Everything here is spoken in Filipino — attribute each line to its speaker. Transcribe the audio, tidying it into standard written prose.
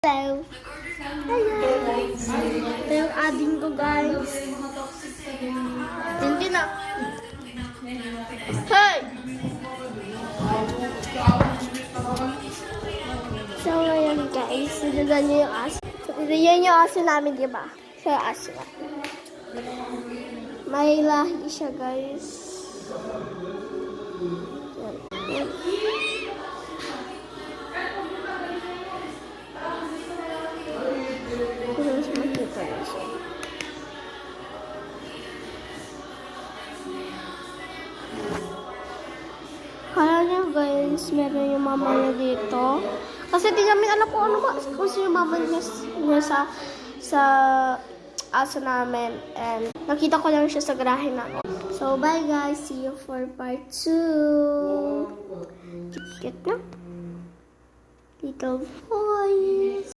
Speaker 1: Hello. Hello. Ito yung ading ko, guys. Hindi na. Hey! So, ngayon, guys. Sinudan niyo yung aso. So, yan yung aso namin, di ba? So, aso. May lahi siya, guys. Yan. Kaya niyo guys, meron yung mama niya dito. Kasi di namin alam kung ano ba, kung sino yung mama niya sa aso namin. And nakita ko lang siya sa garahe namin. So bye guys, see you for part 2. Cute na. Little boys.